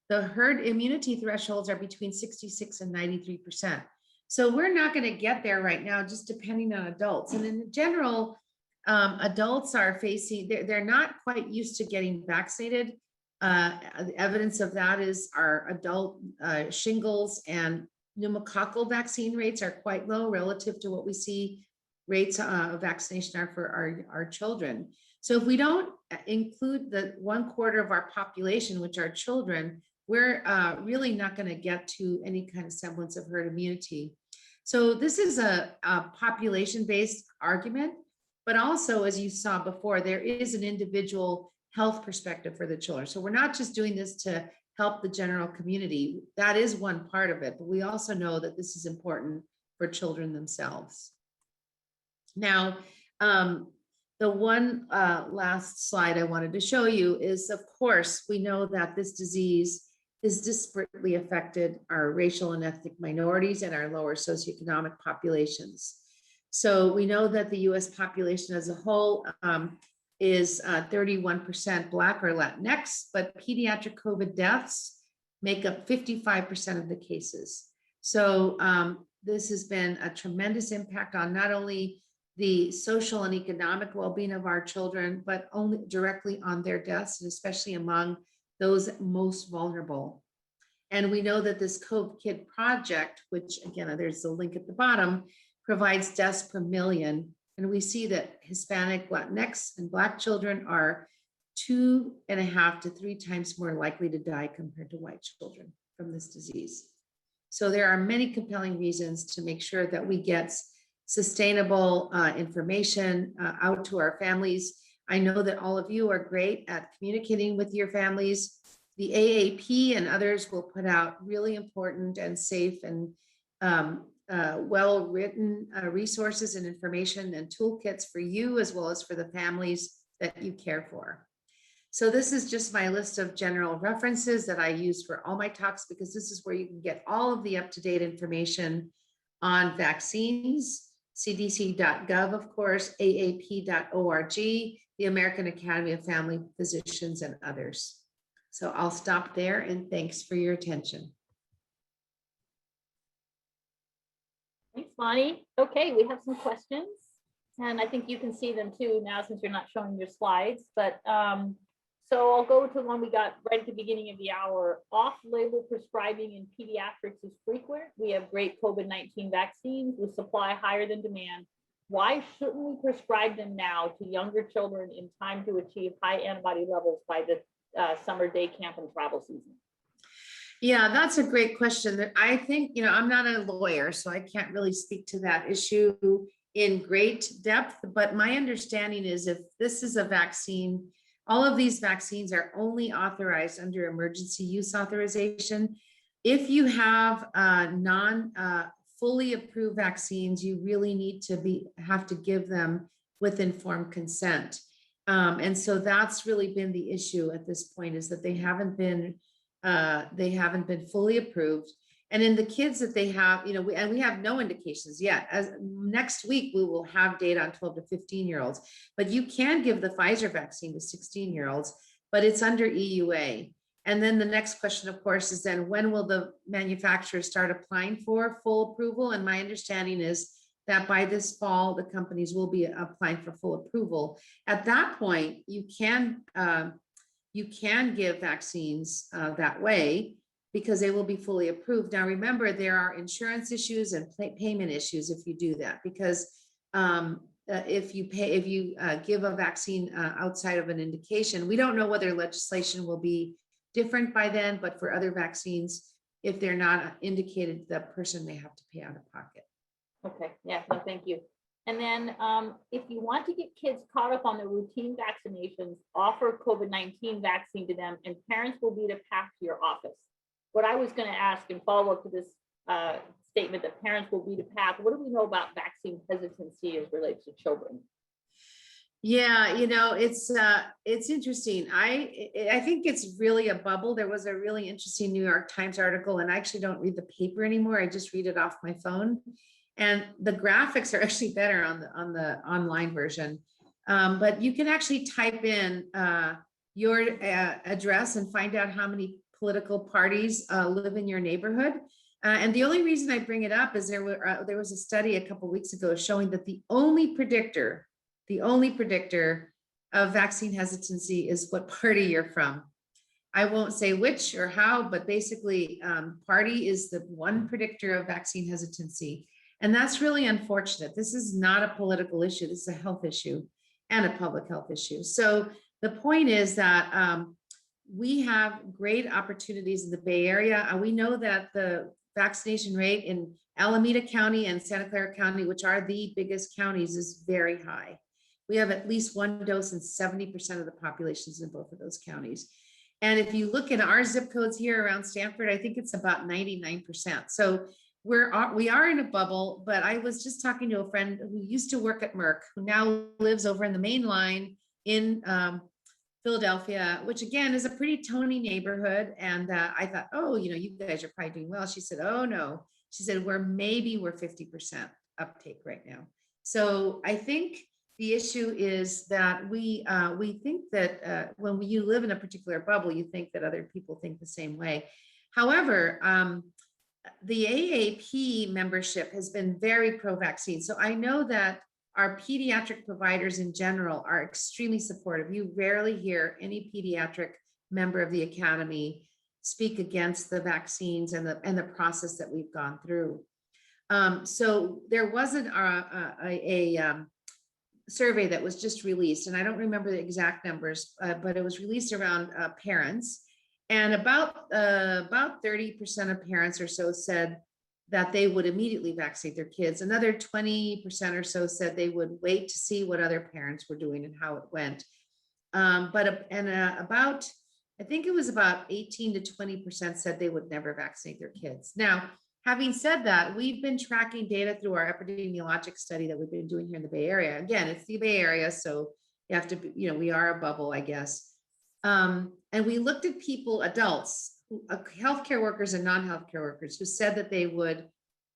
the herd immunity thresholds are between 66 and 93%. So we're not going to get there right now, just depending on adults. And in general, adults are facing, they're not quite used to getting vaccinated. Evidence of that is our adult shingles and pneumococcal vaccine rates are quite low relative to what we see rates of vaccination are for our children. So if we don't include the 1/4 of our population, which are children, we're really not going to get to any kind of semblance of herd immunity. So this is a population-based argument, but also, as you saw before, there is an individual health perspective for the children. So we're not just doing this to help the general community. That is one part of it, but we also know that this is important for children themselves. Now, the one last slide I wanted to show you is, of course, we know that this disease is disparately affected our racial and ethnic minorities and our lower socioeconomic populations. So we know that the US population as a whole is 31% Black or Latinx, but pediatric COVID deaths make up 55% of the cases. So this has been a tremendous impact on not only the social and economic well-being of our children, but only directly on their deaths, and especially among those most vulnerable. And we know that this Cove Kid project, which again, there's a link at the bottom, provides deaths per million. And we see that Hispanic, Latinx, and Black children are 2.5 to 3 times more likely to die compared to white children from this disease. So there are many compelling reasons to make sure that we get sustainable information out to our families. I know that all of you are great at communicating with your families. The AAP and others will put out really important and safe and well-written resources and information and toolkits for you as well as for the families that you care for. So this is just my list of general references that I use for all my talks, because this is where you can get all of the up-to-date information on vaccines, cdc.gov, of course, aap.org, the American Academy of Family Physicians, and others. So I'll stop there, and thanks for your attention. Thanks, Bonnie. Okay, we have some questions, and I think you can see them too now since you're not showing your slides, but so I'll go to one we got right at the beginning of the hour. Off-label prescribing in pediatrics is frequent. We have great COVID-19 vaccines with supply higher than demand. Why shouldn't we prescribe them now to younger children in time to achieve high antibody levels by the summer day camp and travel season? Yeah, that's a great question. I think, I'm not a lawyer, so I can't really speak to that issue in great depth, but my understanding is if this is a vaccine, all of these vaccines are only authorized under emergency use authorization. If you have fully approved vaccines, you really need to have to give them with informed consent. And so that's really been the issue at this point, is that they haven't been fully approved. And in the kids that they have, we have no indications yet. As next week, we will have data on 12 to 15-year-olds, but you can give the Pfizer vaccine to 16-year-olds, but it's under EUA. And then the next question, of course, is then when will the manufacturers start applying for full approval? And my understanding is that by this fall, the companies will be applying for full approval. At that point, you can give vaccines that way, because they will be fully approved. Now, remember, there are insurance issues and payment issues if you do that, because if you give a vaccine outside of an indication, we don't know whether legislation will be different by then, but for other vaccines, if they're not indicated, the person may have to pay out of pocket. Okay, yeah, no, thank you. And then if you want to get kids caught up on the routine vaccinations, offer COVID-19 vaccine to them, and parents will be to path to your office. What I was going to ask in follow up to this statement that parents will be to path, what do we know about vaccine hesitancy as relates to children? Yeah, it's interesting. I think it's really a bubble. There was a really interesting New York Times article, and I actually don't read the paper anymore. I just read it off my phone, and the graphics are actually better on the online version. But you can actually type in your address and find out how many political parties live in your neighborhood. And the only reason I bring it up is there was a study a couple of weeks ago showing that the only predictor of vaccine hesitancy is what party you're from. I won't say which or how, but basically party is the one predictor of vaccine hesitancy. And that's really unfortunate. This is not a political issue. This is a health issue and a public health issue. So the point is that we have great opportunities in the Bay Area. We know that the vaccination rate in Alameda County and Santa Clara County, which are the biggest counties, is very high. We have at least one dose in 70% of the populations in both of those counties. And if you look at our zip codes here around Stanford, I think it's about 99%. So we are in a bubble, but I was just talking to a friend who used to work at Merck, who now lives over in the main line in Philadelphia, which again is a pretty Tony neighborhood. And I thought, oh, you guys are probably doing well. She said, oh no. She said, we're 50% uptake right now. So I think the issue is that we think that when you live in a particular bubble, you think that other people think the same way. However, the AAP membership has been very pro-vaccine. So I know that our pediatric providers in general are extremely supportive. You rarely hear any pediatric member of the academy speak against the vaccines and the process that we've gone through. So there wasn't a survey that was just released, and I don't remember the exact numbers, but it was released around parents, and about 30% of parents or so said that they would immediately vaccinate their kids. Another 20% or so said they would wait to see what other parents were doing and how it went. About, I think it was about 18 to 20% said they would never vaccinate their kids. Now, having said that, we've been tracking data through our epidemiologic study that we've been doing here in the Bay Area. Again, it's the Bay Area, so you have to, we are a bubble, I guess. And we looked at people, adults, healthcare workers and non-healthcare workers who said that they would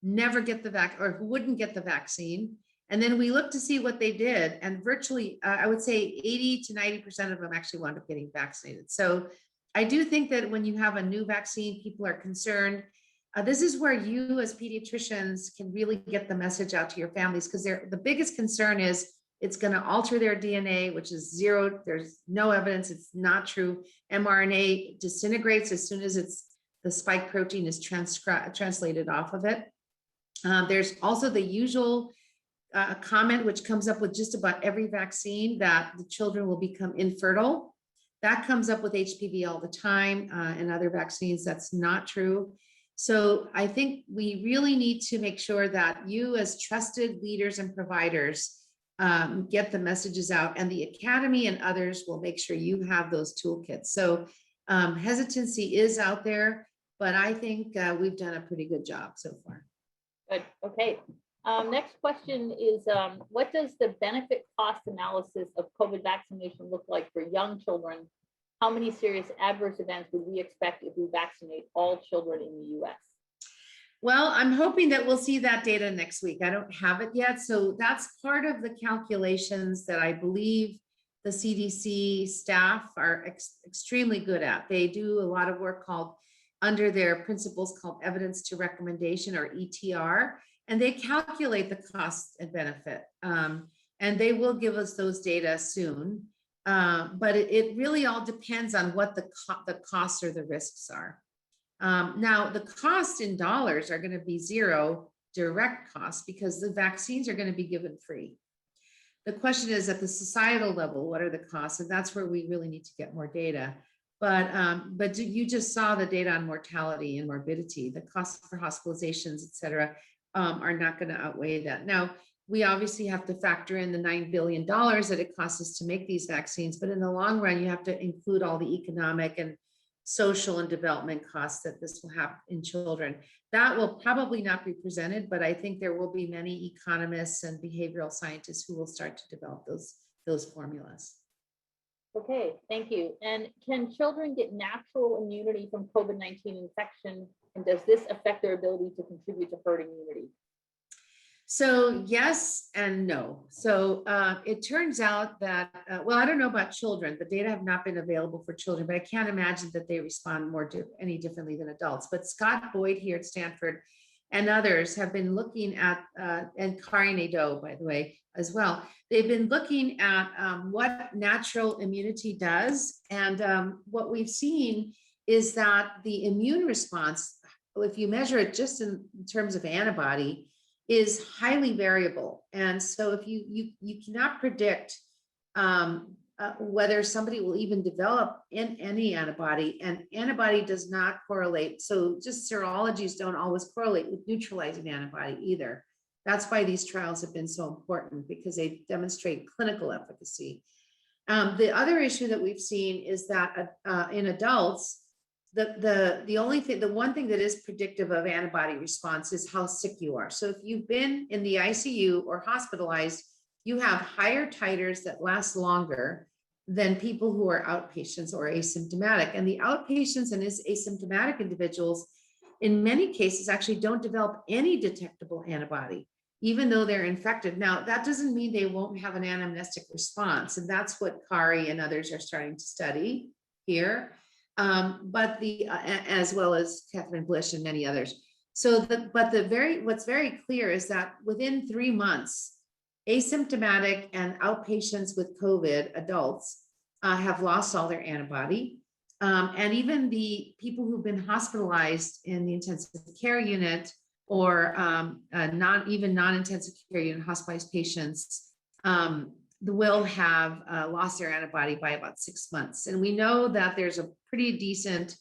never get the vaccine or who wouldn't get the vaccine. And then we looked to see what they did. And virtually, I would say 80 to 90% of them actually wound up getting vaccinated. So I do think that when you have a new vaccine, people are concerned. This is where you as pediatricians can really get the message out to your families, because the biggest concern is it's going to alter their DNA, which is zero. There's no evidence. It's not true. mRNA disintegrates as soon as the spike protein is translated off of it. There's also the usual comment, which comes up with just about every vaccine, that the children will become infertile. That comes up with HPV all the time and other vaccines. That's not true. So I think we really need to make sure that you as trusted leaders and providers get the messages out, and the academy and others will make sure you have those toolkits. So hesitancy is out there, but I think we've done a pretty good job so far. Good. Okay. Next question is, what does the benefit cost analysis of COVID vaccination look like for young children? How many serious adverse events would we expect if we vaccinate all children in the US? Well, I'm hoping that we'll see that data next week. I don't have it yet. So that's part of the calculations that I believe the CDC staff are extremely good at. They do a lot of work under their principles called evidence to recommendation, or ETR, and they calculate the cost and benefit. And they will give us those data soon. But it really all depends on what the costs or the risks are. Now, the cost in dollars are going to be zero direct costs because the vaccines are going to be given free. The question is, at the societal level, what are the costs? And that's where we really need to get more data. But you just saw the data on mortality and morbidity. The costs for hospitalizations, et cetera, are not going to outweigh that. Now, we obviously have to factor in the $9 billion that it costs us to make these vaccines, but in the long run, you have to include all the economic and social and development costs that this will have in children. That will probably not be presented, but I think there will be many economists and behavioral scientists who will start to develop those formulas. Okay, thank you. And can children get natural immunity from COVID-19 infection? And does this affect their ability to contribute to herd immunity? So yes and no. So it turns out that, well, I don't know about children. The data have not been available for children, but I can't imagine that they respond any differently than adults. But Scott Boyd here at Stanford and others have been looking at, and Kari Nadeau, by the way, as well. They've been looking at what natural immunity does. And what we've seen is that the immune response, if you measure it just in terms of antibody, is highly variable. And so if you cannot predict whether somebody will even develop any antibody, and antibody does not correlate. So just serologies don't always correlate with neutralizing antibody either. That's why these trials have been so important, because they demonstrate clinical efficacy. The other issue that we've seen is that in adults, the one thing that is predictive of antibody response is how sick you are. So if you've been in the ICU or hospitalized, you have higher titers that last longer than people who are outpatients or asymptomatic. And the outpatients and asymptomatic individuals, in many cases, actually don't develop any detectable antibody, even though they're infected. Now, that doesn't mean they won't have an anamnestic response. And that's what Kari and others are starting to study here. But as well as Catherine Blish and many others. So what's very clear is that within 3 months, asymptomatic and outpatients with COVID adults have lost all their antibody. And even the people who've been hospitalized in the intensive care unit or non-intensive care unit hospitalized patients will have lost their antibody by about 6 months. And we know that there's a pretty decent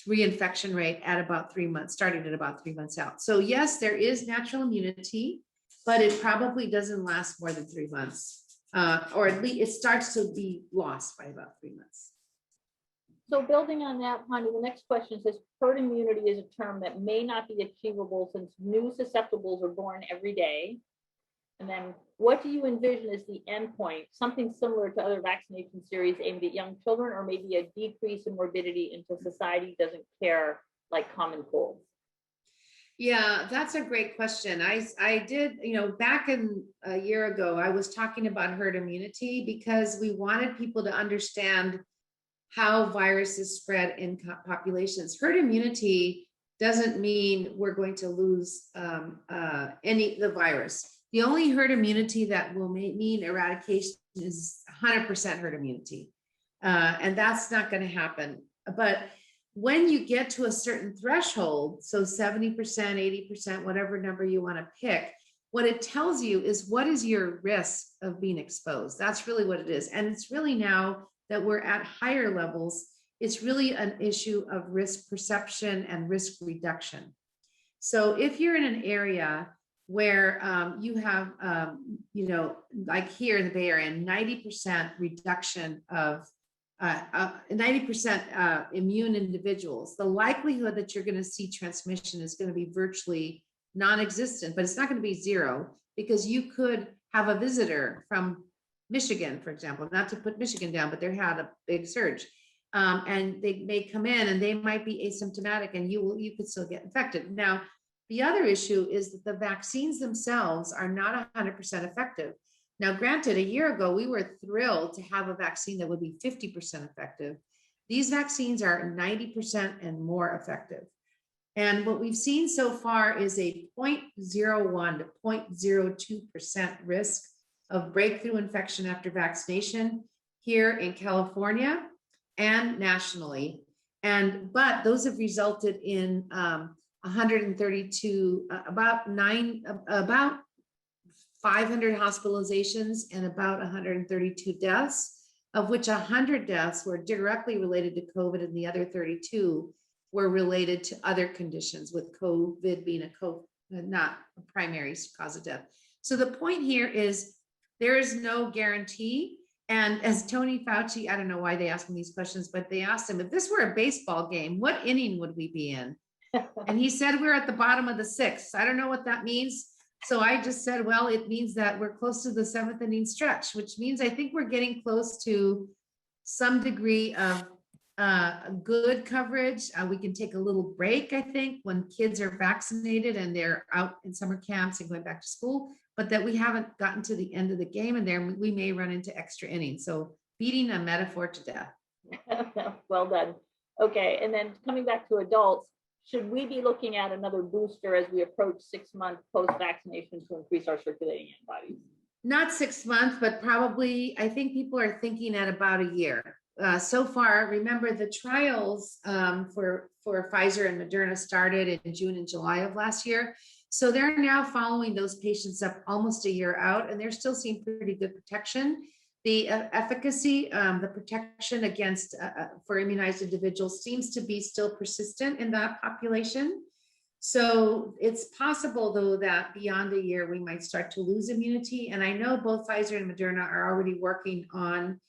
reinfection rate at about 3 months, starting at about 3 months out. So yes, there is natural immunity, but it probably doesn't last more than 3 months, or at least it starts to be lost by about 3 months. So building on that, Pondy, the next question says, herd immunity is a term that may not be achievable since new susceptibles are born every day. And then what do you envision as the endpoint? Something similar to other vaccination series aimed at young children, or maybe a decrease in morbidity until society doesn't care, like common colds? Yeah, that's a great question. I did, back in a year ago, I was talking about herd immunity because we wanted people to understand how viruses spread in populations. Herd immunity doesn't mean we're going to lose the virus. The only herd immunity that will mean eradication is 100% herd immunity. And that's not going to happen. But when you get to a certain threshold, so 70%, 80%, whatever number you want to pick, what it tells you is what is your risk of being exposed. That's really what it is. And it's really now that we're at higher levels, it's really an issue of risk perception and risk reduction. So if you're in an area where you have, like here in the Bay Area, 90% reduction of 90% immune individuals, the likelihood that you're going to see transmission is going to be virtually non-existent, but it's not going to be zero, because you could have a visitor from Michigan, for example, not to put Michigan down, but they had a big surge. And they may come in and they might be asymptomatic and you could still get infected. Now, the other issue is that the vaccines themselves are not 100% effective. Now, granted, a year ago, we were thrilled to have a vaccine that would be 50% effective. These vaccines are 90% and more effective. And what we've seen so far is a 0.01 to 0.02% risk of breakthrough infection after vaccination here in California and nationally. But those have resulted in 132, about 500 hospitalizations and about 132 deaths, of which 100 deaths were directly related to COVID, and the other 32 were related to other conditions, with COVID being not a primary cause of death. So the point here is there is no guarantee. And as Tony Fauci, I don't know why they ask him these questions, but they asked him, if this were a baseball game, what inning would we be in? And he said, we're at the bottom of the sixth. I don't know what that means. So I just said, well, it means that we're close to the seventh inning stretch, which means I think we're getting close to some degree of good coverage. We can take a little break, I think, when kids are vaccinated and they're out in summer camps and going back to school, but that we haven't gotten to the end of the game, and there we may run into extra innings. So beating a metaphor to death. Well done. Okay, and then coming back to adults, should we be looking at another booster as we approach 6 months post-vaccination to increase our circulating antibodies? Not 6 months, but probably, I think people are thinking at about a year. So far, remember the trials for Pfizer and Moderna started in June and July of last year. So they're now following those patients up almost a year out, and they're still seeing pretty good protection. The efficacy, the protection against for immunized individuals seems to be still persistent in that population. So it's possible, though, that beyond a year, we might start to lose immunity. And I know both Pfizer and Moderna are already working on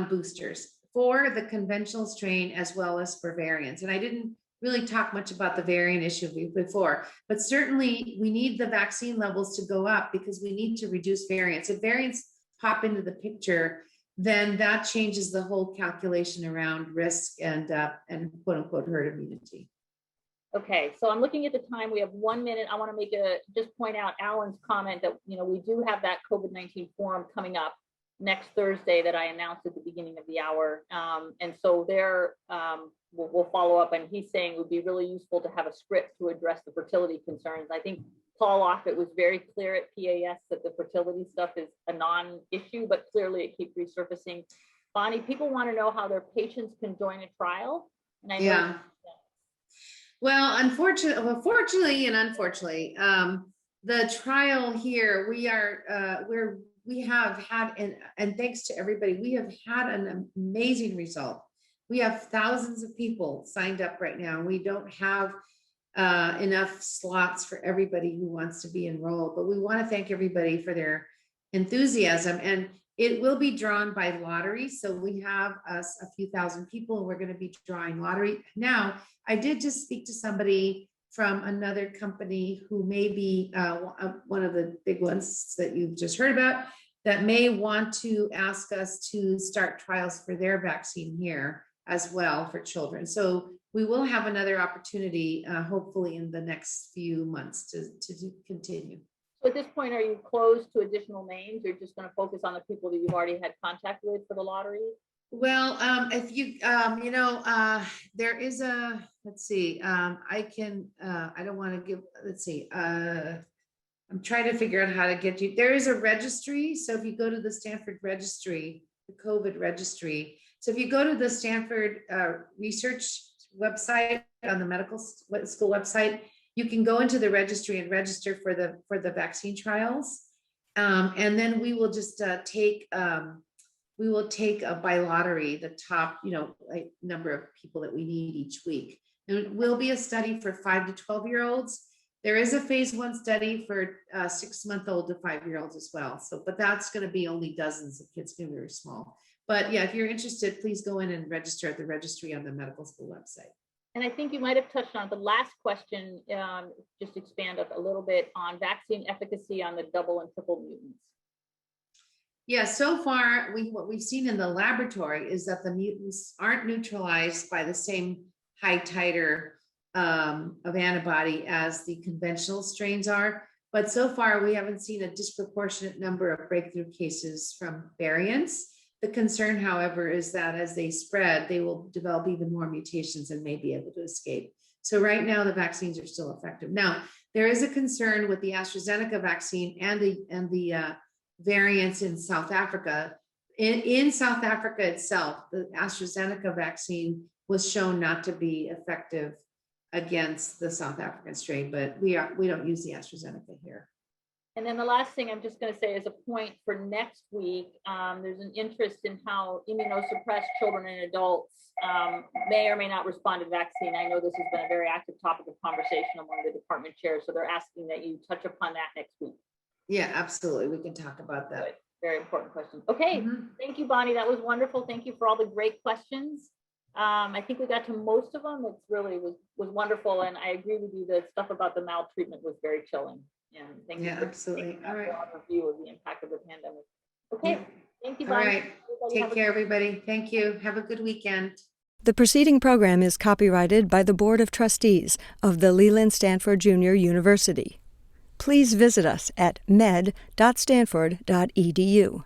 boosters for the conventional strain as well as for variants. And I didn't really talk much about the variant issue before, but certainly we need the vaccine levels to go up because we need to reduce variants. If variants pop into the picture, then that changes the whole calculation around risk and quote unquote herd immunity. Okay, so I'm looking at the time. We have 1 minute. I want to just point out Alan's comment that we do have that COVID-19 forum coming up next Thursday that I announced at the beginning of the hour. And so there, we'll follow up, and he's saying it would be really useful to have a script to address the fertility concerns. I think Paul Offit was very clear at PAS that the fertility stuff is a non-issue, but clearly it keeps resurfacing. Bonnie, people want to know how their patients can join a trial. And I know Yeah. Well, fortunately and unfortunately, the trial here, we have had, and thanks to everybody, we have had an amazing result. We have thousands of people signed up right now. We don't have enough slots for everybody who wants to be enrolled, but we want to thank everybody for their enthusiasm, and it will be drawn by lottery. So we have a few thousand people, and we're going to be drawing lottery. Now, I did just speak to somebody from another company who may be one of the big ones that you've just heard about, that may want to ask us to start trials for their vaccine here as well for children. So we will have another opportunity, hopefully in the next few months to continue. So at this point, are you closed to additional names? You're just going to focus on the people that you've already had contact with for the lottery? Well, if you, there is a, let's see, I don't want to give, let's see, I'm trying to figure out how to get you, there is a registry. So if you go to the Stanford registry, the COVID registry, so if you go to the Stanford research website on the medical school website, you can go into the registry and register for the vaccine trials. And then we will just take by lottery the top, like number of people that we need each week. And it will be a study for 5 to 12-year-olds. There is a phase 1 study for 6-month-old to 5-year-olds as well. So, but that's going to be only dozens of kids, going to be very small. But yeah, if you're interested, please go in and register at the registry on the medical school website. And I think you might have touched on the last question, just expand a little bit on vaccine efficacy on the double and triple mutants. Yeah, so far, what we've seen in the laboratory is that the mutants aren't neutralized by the same high titer of antibody as the conventional strains are. But so far, we haven't seen a disproportionate number of breakthrough cases from variants. The concern, however, is that as they spread, they will develop even more mutations and may be able to escape. So right now, the vaccines are still effective. Now, there is a concern with the AstraZeneca vaccine and the variants in South Africa. In South Africa itself, the AstraZeneca vaccine was shown not to be effective against the South African strain, but we don't use the AstraZeneca here. And then the last thing I'm just going to say as a point for next week, there's an interest in how immunosuppressed children and adults may or may not respond to vaccine. I know this has been a very active topic of conversation among the department chairs, so they're asking that you touch upon that next week. Yeah, absolutely. We can talk about that. Good. Very important question. Okay, Thank you, Bonnie. That was wonderful. Thank you for all the great questions. I think we got to most of them. It's really was wonderful, and I agree with you. The stuff about the maltreatment was very chilling. And thank you for absolutely. All right. Review of the impact of the pandemic. Okay, Thank you, Bonnie. All right. Take care, everybody. Thank you. Have a good weekend. The preceding program is copyrighted by the Board of Trustees of the Leland Stanford Junior University. Please visit us at med.stanford.edu.